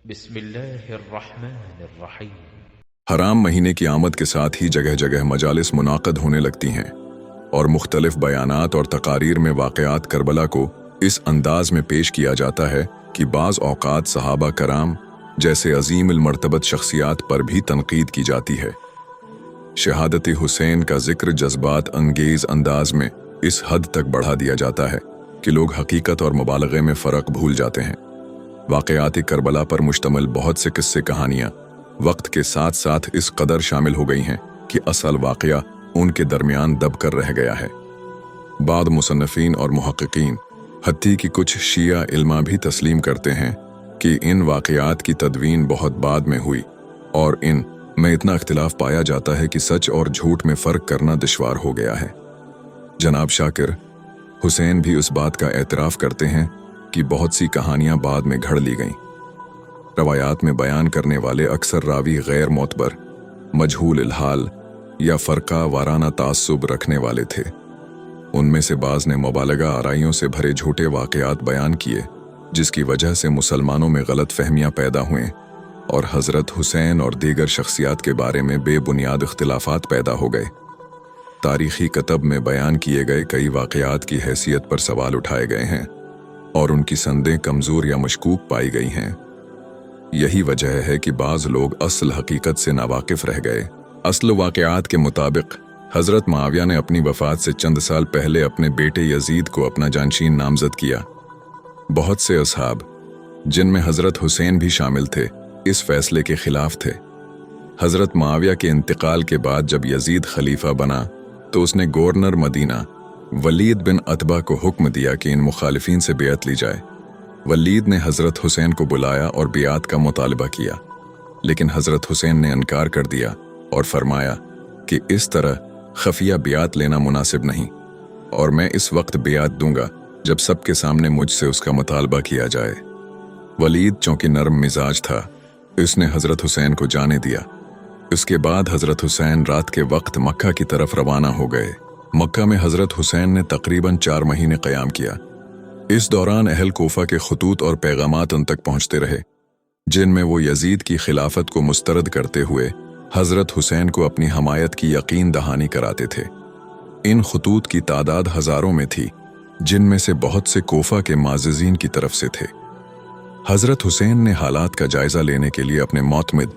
बिस्मिल्लाहिर्रहमानिर्रहीम। हराम महीने की आमद के साथ ही जगह जगह मजालिस मुनाक़द होने लगती हैं और मुख्तलिफ बयानात और तकारीर में वाक़यात करबला को इस अंदाज में पेश किया जाता है कि बाज़ औक़ात सहाबा कराम जैसे अज़ीम मर्तबत शख्सियात पर भी तनक़ीद की जाती है। शहादत हुसैन का जिक्र जज्बात अंगेज़ अंदाज में इस हद तक बढ़ा दिया जाता है कि लोग हकीकत और मुबालगे में फ़र्क भूल जाते हैं। वाक़यात करबला पर मुश्तमिल बहुत से किस्से कहानियाँ वक्त के साथ साथ इस कदर शामिल हो गई हैं कि असल वाक़या उनके दरमियान दब कर रह गया है। बाद मुसन्निफ़ीन और मुहक्किकीन हत्ती की कुछ शिया इल्मा भी तस्लीम करते हैं कि इन वाक़यात की तदवीन बहुत बाद में हुई और इन में इतना इख्तिलाफ पाया जाता है कि सच और झूठ में फ़र्क करना दुश्वार हो गया है। जनाब शाकिर हुसैन भी उस बात का एतराफ़ करते हैं कि बहुत सी कहानियाँ बाद में घड़ ली गईं। रवायात में बयान करने वाले अक्सर रावी गैर मोतबर, मजहूल इल्हाल या फ़रका वाराना तास्सुब रखने वाले थे। उनमें से बाज़ ने मुबालगा आराइयों से भरे झूठे वाक़यात बयान किए जिसकी वजह से मुसलमानों में गलत फहमियाँ पैदा हुए और हज़रत हुसैन और दीगर शख्सियात के बारे में बेबुनियाद इख्तिलाफ़ात पैदा हो गए। तारीख़ी कतब में बयान किए गए कई वाक़यात की हैसियत पर सवाल उठाए गए हैं और उनकी संदें कमज़ोर या मशकूक पाई गई हैं। यही वजह है कि बाज़ लोग असल हकीकत से नावाकिफ़ रह गए। असल वाक़यात के मुताबिक हज़रत मुआविया ने अपनी वफ़ात से चंद साल पहले अपने बेटे यजीद को अपना जानशीन नामज़द किया। बहुत से असहाब, जिनमें हज़रत हुसैन भी शामिल थे, इस फैसले के ख़िलाफ़ थे। हज़रत मुआविया के इंतकाल के बाद जब यजीद खलीफा बना तो उसने गवर्नर मदीना वलीद बिन अतबा को हुक्म दिया कि इन मुखालिफिन से बेअत ली जाए। वलीद ने हज़रत हुसैन को बुलाया और बेअत का मुतालबा किया, लेकिन हज़रत हुसैन ने इनकार कर दिया और फरमाया कि इस तरह खफिया बेअत लेना मुनासिब नहीं और मैं इस वक्त बेअत दूंगा जब सबके सामने मुझसे उसका मुतालबा किया जाए। वलीद चूंकि नरम मिजाज था, इसने हज़रत हुसैन को जाने दिया। इसके बाद हज़रत हुसैन रात के वक्त मक्का की तरफ रवाना हो गए। मक्का में हज़रत हुसैन ने तकरीबन 4 महीने क़याम किया। इस दौरान अहल कोफा के खतूत और पैगामात उन तक पहुँचते रहे जिनमें वो यजीद की खिलाफत को मुस्तरद करते हुए हज़रत हुसैन को अपनी हमायत की यकीन दहानी कराते थे। इन खतूत की तादाद हज़ारों में थी, जिनमें से बहुत से कोफा के माज़िज़ीन की तरफ से थे। हज़रत हुसैन ने हालात का जायज़ा लेने के लिए अपने मोतमिद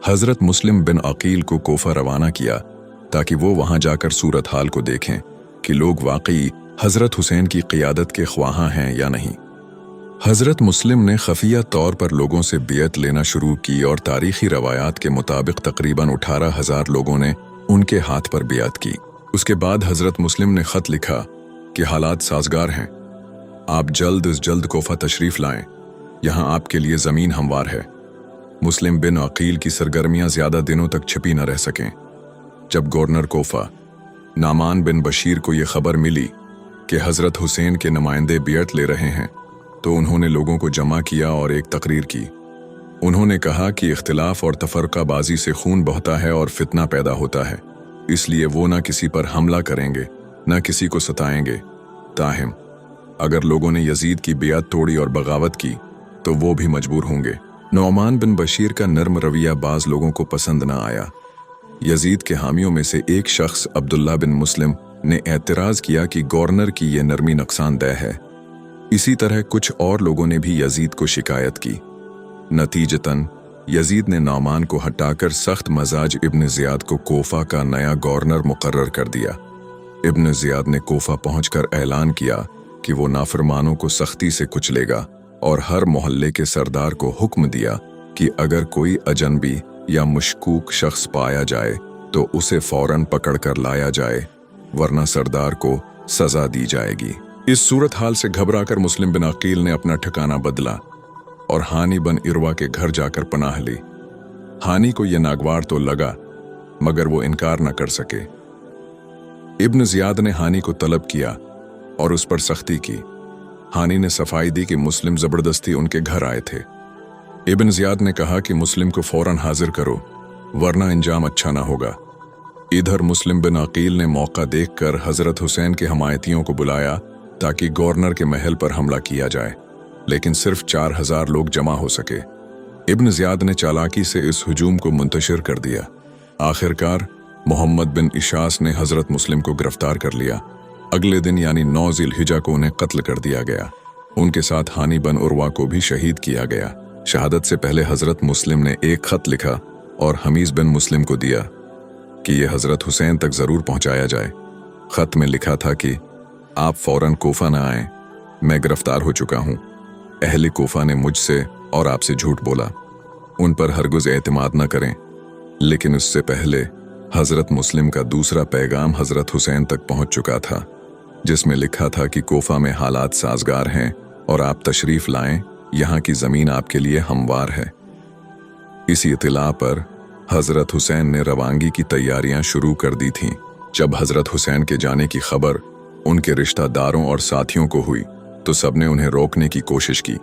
हज़रत मुस्लिम बिन अकील को कोफा रवाना किया ताकि वो वहाँ जाकर सूरत हाल को देखें कि लोग वाकई हज़रत हुसैन की क़ियादत के ख्वाहां हैं या नहीं। हज़रत मुस्लिम ने खफिया तौर पर लोगों से बियत लेना शुरू की और तारीख़ी रवायात के मुताबिक तकरीबन 18,000 लोगों ने उनके हाथ पर बियत की। उसके बाद हज़रत मुस्लिम ने ख़त लिखा कि हालात साजगार हैं, आप जल्द अज जल्द कोफा तशरीफ़ लाएं, यहाँ आपके लिए ज़मीन हमवार है। मुस्लिम बिन अकील की सरगर्मियाँ ज़्यादा दिनों तक छिपी न रह सकें। जब गवर्नर कोफा नामान बिन बशीर को ये खबर मिली कि हज़रत हुसैन के नुमाइंदे बियत ले रहे हैं तो उन्होंने लोगों को जमा किया और एक तकरीर की। उन्होंने कहा कि इख्तिलाफ और तफरकाबाजी से खून बहता है और फितना पैदा होता है, इसलिए वो न किसी पर हमला करेंगे न किसी को सताएंगे। ताहिम अगर लोगों ने यजीद की बियत तोड़ी और बगावत की तो वो भी मजबूर होंगे। नौमान बिन बशीर का नर्म रवैया बाज़ लोगों को पसंद न आया। यजीद के हामियों में से एक शख्स अब्दुल्ला बिन मुस्लिम ने एतराज़ किया कि गवर्नर की ये नरमी नुकसानदेह है। इसी तरह कुछ और लोगों ने भी यजीद को शिकायत की। नतीजतन यजीद ने नौमान को हटाकर सख्त मजाज इब्न ज़ियाद को कोफा का नया गवर्नर मुकर्रर कर दिया। इब्न ज़ियाद ने कोफा पहुंचकर ऐलान किया कि वो नाफरमानों को सख्ती से कुचलेगा और हर मोहल्ले के सरदार को हुक्म दिया कि अगर कोई अजनबी या मुशकूक शख्स पाया जाए तो उसे फौरन पकड़कर लाया जाए, वरना सरदार को सजा दी जाएगी। इस सूरत हाल से घबराकर मुस्लिम बिन अकील ने अपना ठिकाना बदला और हानी बन इरवा के घर जाकर पनाह ली। हानी को यह नागवार तो लगा मगर वो इनकार न कर सके। इब्न ज़ियाद ने हानी को तलब किया और उस पर सख्ती की। हानी ने सफाई दी कि मुस्लिम ज़बरदस्ती उनके घर आए थे। इब्न ज़ियाद ने कहा कि मुस्लिम को फौरन हाजिर करो, वरना इंजाम अच्छा ना होगा। इधर मुस्लिम बिन अकील ने मौका देखकर हज़रत हुसैन के हमायतियों को बुलाया ताकि गवर्नर के महल पर हमला किया जाए, लेकिन सिर्फ 4,000 लोग जमा हो सके। इब्न ज़ियाद ने चालाकी से इस हुजूम को मुंतशिर कर दिया। आखिरकार मोहम्मद बिन इशास ने हज़रत मुस्लिम को गिरफ्तार कर लिया। अगले दिन यानी 9 ज़िलहिज्जा को उन्हें कत्ल कर दिया गया। उनके साथ हानी बन उर्वा को भी शहीद किया गया। शहादत से पहले हज़रत मुस्लिम ने एक ख़त लिखा और हमीज़ बिन मुस्लिम को दिया कि यह हज़रत हुसैन तक ज़रूर पहुँचाया जाए। ख़त में लिखा था कि आप फ़ौरन कोफा न आएं, मैं गिरफ्तार हो चुका हूँ। अहले कोफा ने मुझसे और आपसे झूठ बोला, उन पर हरगिज़ एतमाद न करें। लेकिन उससे पहले हज़रत मुस्लिम का दूसरा पैगाम हज़रत हुसैन तक पहुँच चुका था, जिसमें लिखा था कि कोफा में हालात साजगार हैं और आप तशरीफ़ लाएं, यहाँ की ज़मीन आपके लिए हमवार है। इसी इत्तला पर हज़रत हुसैन ने रवानगी की तैयारियां शुरू कर दी थीं। जब हज़रत हुसैन के जाने की खबर उनके रिश्तेदारों और साथियों को हुई तो सबने उन्हें रोकने की कोशिश की।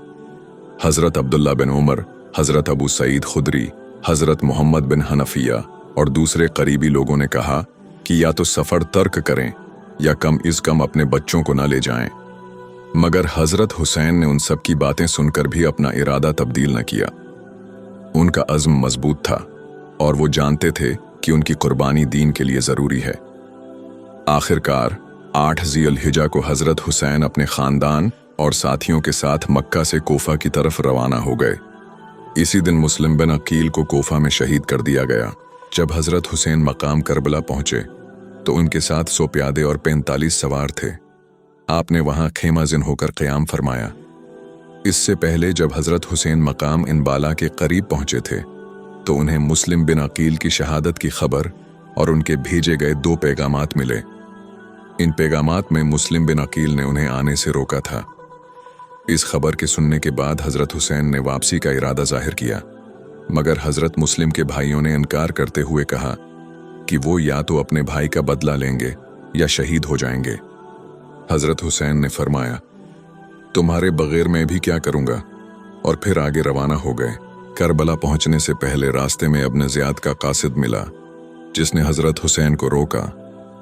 हज़रत अब्दुल्ला बिन उमर, हज़रत अबू सईद खुदरी, हज़रत मोहम्मद बिन हनफिया और दूसरे करीबी लोगों ने कहा कि या तो सफ़र तर्क करें या कम इज़ कम अपने बच्चों को न ले जाएं। मगर हज़रत हुसैन ने उन सब की बातें सुनकर भी अपना इरादा तब्दील न किया। उनका अज़्म मजबूत था और वो जानते थे कि उनकी कुर्बानी दीन के लिए ज़रूरी है। आखिरकार 8 ज़िलहिज्जा को हज़रत हुसैन अपने ख़ानदान और साथियों के साथ मक्का से कोफा की तरफ रवाना हो गए। इसी दिन मुस्लिम बिन अकील को कोफा में शहीद कर दिया गया। जब हज़रत हुसैन मकाम करबला पहुँचे तो उनके साथ 100 प्यादे और 45 सवार थे। आपने वहाँ खेमाजिन होकर क़याम फरमाया। इससे पहले जब हज़रत हुसैन मकाम इनबाला के करीब पहुँचे थे तो उन्हें मुस्लिम बिन अकील की शहादत की खबर और उनके भेजे गए 2 पैगामात मिले। इन पैगामात में मुस्लिम बिन अकील ने उन्हें आने से रोका था। इस खबर के सुनने के बाद हज़रत हुसैन ने वापसी का इरादा जाहिर किया, मगर हज़रत मुस्लिम के भाइयों ने इनकार करते हुए कहा कि वो या तो अपने भाई का बदला लेंगे या शहीद हो जाएंगे। हज़रत हुसैन ने फरमाया, तुम्हारे बगैर मैं भी क्या करूँगा, और फिर आगे रवाना हो गए। करबला पहुँचने से पहले रास्ते में इब्न ज़ियाद का कासिद मिला, जिसने हज़रत हुसैन को रोका,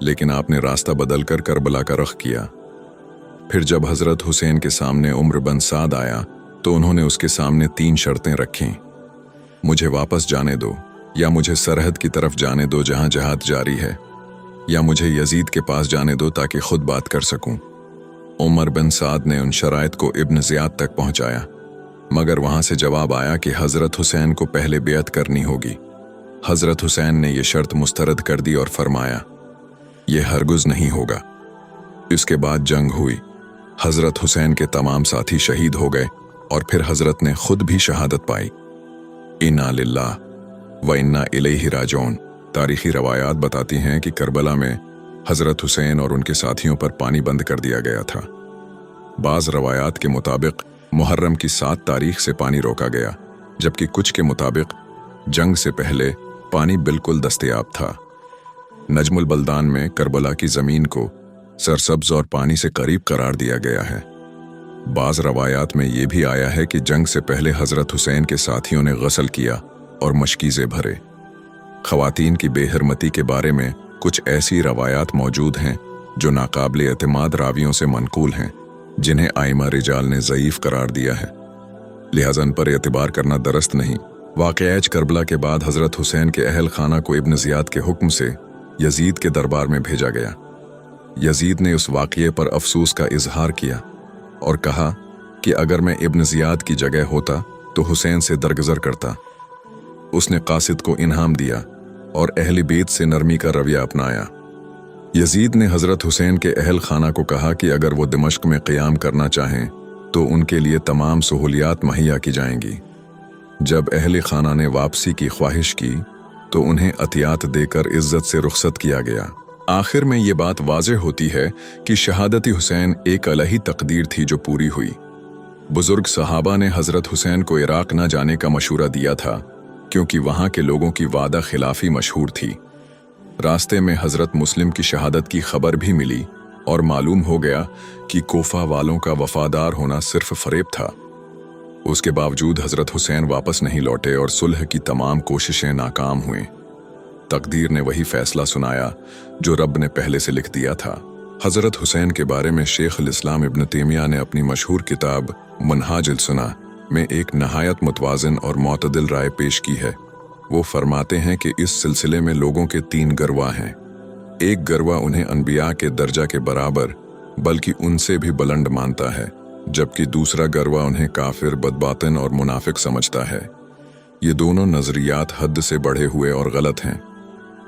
लेकिन आपने रास्ता बदलकर करबला का रुख किया। फिर जब हज़रत हुसैन के सामने उम्र बिन साद आया तो उन्होंने उसके सामने 3 शर्तें रखीं। मुझे वापस जाने दो, या मुझे सरहद की तरफ जाने दो जहाँ जहाद जारी है, या मुझे यजीद के पास जाने दो ताकि खुद बात कर सकूं। उमर बिन साद ने उन शराइत को इब्न ज़ियाद तक पहुँचाया, मगर वहाँ से जवाब आया कि हज़रत हुसैन को पहले बेअत करनी होगी। हज़रत हुसैन ने यह शर्त मुस्तरद कर दी और फरमाया, यह हरगिज़ नहीं होगा। इसके बाद जंग हुई। हज़रत हुसैन के तमाम साथी शहीद हो गए और फिर हज़रत ने खुद भी शहादत पाई। इन्ना लिल्लाह व इन्ना इलैहि राजिऊन। तारीख़ी रवायात बताती हैं कि करबला में हज़रत हुसैन और उनके साथियों पर पानी बंद कर दिया गया था। बाज़ रवायात के मुताबिक मुहर्रम की 7 तारीख से पानी रोका गया, जबकि कुछ के मुताबिक जंग से पहले पानी बिल्कुल दस्तयाब था। नजमुल बल्दान में करबला की ज़मीन को सरसब्ज और पानी से करीब करार दिया गया है। बाज़ रवायात में ये भी आया है कि जंग से पहले हज़रत हुसैन के साथियों ने गसल किया और मशकीज़े भरे। ख़वातीन की बेहरमती के बारे में कुछ ऐसी रवायात मौजूद हैं जो नाकाबिले एतमाद रावियों से मनकूल हैं, जिन्हें आइमा रिजाल ने ज़ईफ़ करार दिया है, लिहाजा इन पर एतबार करना दरस्त नहीं। वाक़यात करबला के बाद हज़रत हुसैन के अहल खाना को इब्न ज़ियाद के हुक्म से यजीद के दरबार में भेजा गया। यजीद ने उस वाक़ये पर अफसोस का इजहार किया और कहा कि अगर मैं इब्न ज़ियाद की जगह होता तो हुसैन से दरगुजर करता। उसने कासिद को इनाम दिया और अहले बैत से नरमी का रवैया अपनाया। यजीद ने हज़रत हुसैन के अहल खाना को कहा कि अगर वो दिमश्क में क़याम करना चाहें तो उनके लिए तमाम सहूलियात मुहैया की जाएंगी। जब अहले खाना ने वापसी की ख्वाहिश की तो उन्हें अतियात देकर इज्जत से रुखसत किया गया। आखिर में ये बात वाज़ेह होती है कि शहादत हुसैन एक अलही तकदीर थी जो पूरी हुई। बुजुर्ग सहाबा ने हज़रत हुसैन को इराक़ न जाने का मशूरा दिया था, क्योंकि वहाँ के लोगों की वादा खिलाफी मशहूर थी। रास्ते में हज़रत मुस्लिम की शहादत की खबर भी मिली और मालूम हो गया कि कोफा वालों का वफादार होना सिर्फ फ़रेब था। उसके बावजूद हज़रत हुसैन वापस नहीं लौटे और सुलह की तमाम कोशिशें नाकाम हुईं। तकदीर ने वही फ़ैसला सुनाया जो रब ने पहले से लिख दिया था। हज़रत हुसैन के बारे में शेख अल इस्लाम इब्न तैमिया ने अपनी मशहूर किताब मनहाजुल सुन्ना में एक नहायत मुतवाज़िन और मुतदिल राय पेश की है। वो फरमाते हैं कि इस सिलसिले में लोगों के 3 गरवा हैं। एक गरवा उन्हें अनबिया के दर्जा के बराबर बल्कि उनसे भी बुलंद मानता है, जबकि दूसरा गरवा उन्हें काफिर, बदबातिन और मुनाफिक समझता है। ये दोनों नजरियात हद से बढ़े हुए और गलत हैं।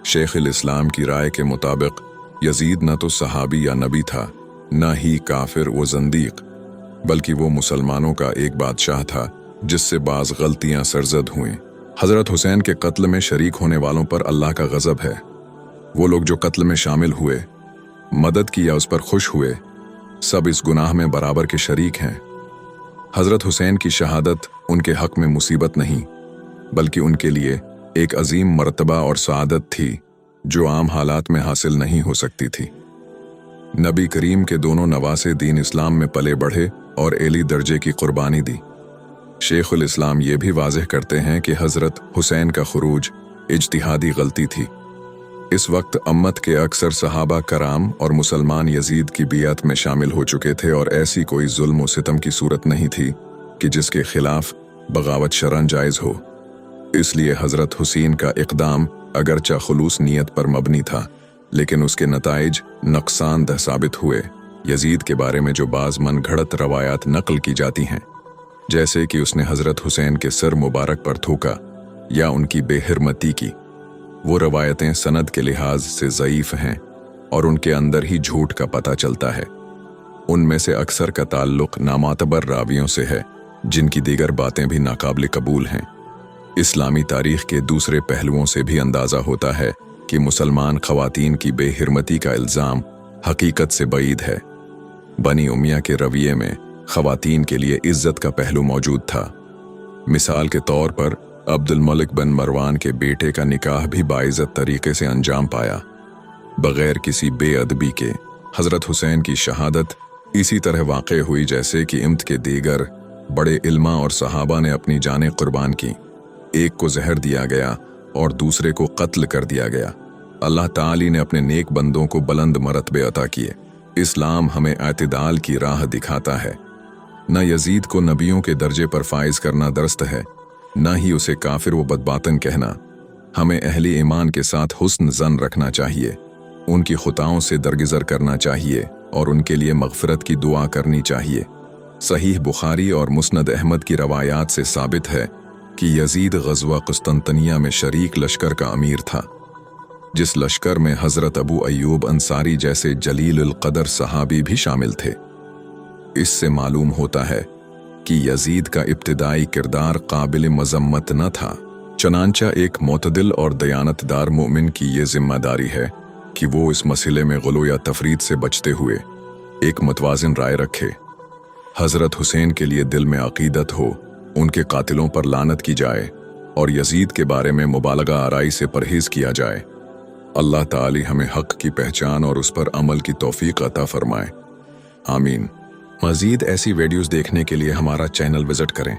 शेख इस्लाम की राय के मुताबिक यजीद न तो सहाबी या नबी था, न ही काफिर व जंदीक, बल्कि वो मुसलमानों का एक बादशाह था जिससे बाज गलतियां सरजद हुईं। हजरत हुसैन के कत्ल में शरीक होने वालों पर अल्लाह का गजब है। वो लोग जो कत्ल में शामिल हुए, मदद की या उस पर खुश हुए, सब इस गुनाह में बराबर के शरीक हैं। हजरत हुसैन की शहादत उनके हक में मुसीबत नहीं, बल्कि उनके लिए एक अजीम मर्तबा और सआदत थी जो आम हालात में हासिल नहीं हो सकती थी। नबी करीम के दोनों नवासे दीन इस्लाम में पले बढ़े और एली दर्जे की कुर्बानी दी। शेखुल इस्लाम ये भी वाज़ेह करते हैं कि हजरत हुसैन का खुरूज इज्तिहादी गलती थी। इस वक्त अम्मत के अक्सर सहाबा कराम और मुसलमान यजीद की बियत में शामिल हो चुके थे और ऐसी कोई जुल्म व सितम की सूरत नहीं थी कि जिसके खिलाफ बगावत शरअन जायज़ हो। इसलिए हजरत हुसैन का इक़दाम अगरचा खुलूस नीयत पर मबनी था, लेकिन उसके नताइज नुकसानदह साबित हुए। यजीद के बारे में जो बाज़ मन घड़त रवायात नकल की जाती हैं, जैसे कि उसने हजरत हुसैन के सर मुबारक पर थूका या उनकी बेहरमती की, वो रवायतें सनद के लिहाज से ज़ईफ हैं और उनके अंदर ही झूठ का पता चलता है। उनमें से अक्सर का ताल्लुक नामातबर रावियों से है, जिनकी दीगर बातें भी नाकाबिल कबूल हैं। इस्लामी तारीख के दूसरे पहलुओं से भी अंदाज़ा होता है कि मुसलमान ख़वातीन की बेहरमती का इल्ज़ाम हकीकत से बईद है। बनी उमिया के रविये में ख़वातीन के लिए इज़्ज़त का पहलू मौजूद था। मिसाल के तौर पर अब्दुल मलिक बिन मरवान के बेटे का निकाह भी बाइज़्ज़त तरीके से अंजाम पाया, बग़ैर किसी बेअदबी के। हज़रत हुसैन की शहादत इसी तरह वाक़े हुई जैसे कि इम्त के दीगर बड़े इल्मा और सहाबा ने अपनी जानें कुर्बान की। एक को जहर दिया गया और दूसरे को कत्ल कर दिया गया। अल्लाह ताली ने अपने नेक बंदों को बुलंद मरतबे अता किए। इस्लाम हमें एतदाल की राह दिखाता है। न यजीद को नबियों के दर्जे पर फाइज करना दरस्त है, न ही उसे काफिर व बदबातन कहना। हमें अहले ईमान के साथ हुस्न ज़न रखना चाहिए, उनकी खुताओं से दरगुजर करना चाहिए और उनके लिए मग़फ़िरत की दुआ करनी चाहिए। सहीह बुखारी और मुस्नद अहमद की रवायात से साबित है कि यजीद ग़ज़वा कुस्तंतनिया में शरीक लश्कर का अमीर था, जिस लश्कर में हज़रत अबू अय्यूब अंसारी जैसे जलीलुल क़दर सहाबी भी शामिल थे। इससे मालूम होता है कि यजीद का इब्तिदाई किरदार काबिल मज़म्मत न था। चनांचा एक मोतदिल और दयानतदार मोमिन की ये जिम्मेदारी है कि वो इस मसले में गुलो या तफरीद से बचते हुए एक मुतवाज़िन राय रखे। हज़रत हुसैन के लिए दिल में अक़ीदत हो, उनके कातिलों पर लानत की जाए और यजीद के बारे में मुबालगा आराई से परहेज़ किया जाए। अल्लाह ताली हमें हक़ की पहचान और उस पर अमल की तौफ़ीक़ अता फ़रमाए। आमीन। मज़ीद ऐसी वीडियोज़ देखने के लिए हमारा चैनल विज़िट करें।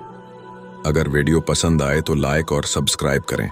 अगर वीडियो पसंद आए तो लाइक और सब्सक्राइब करें।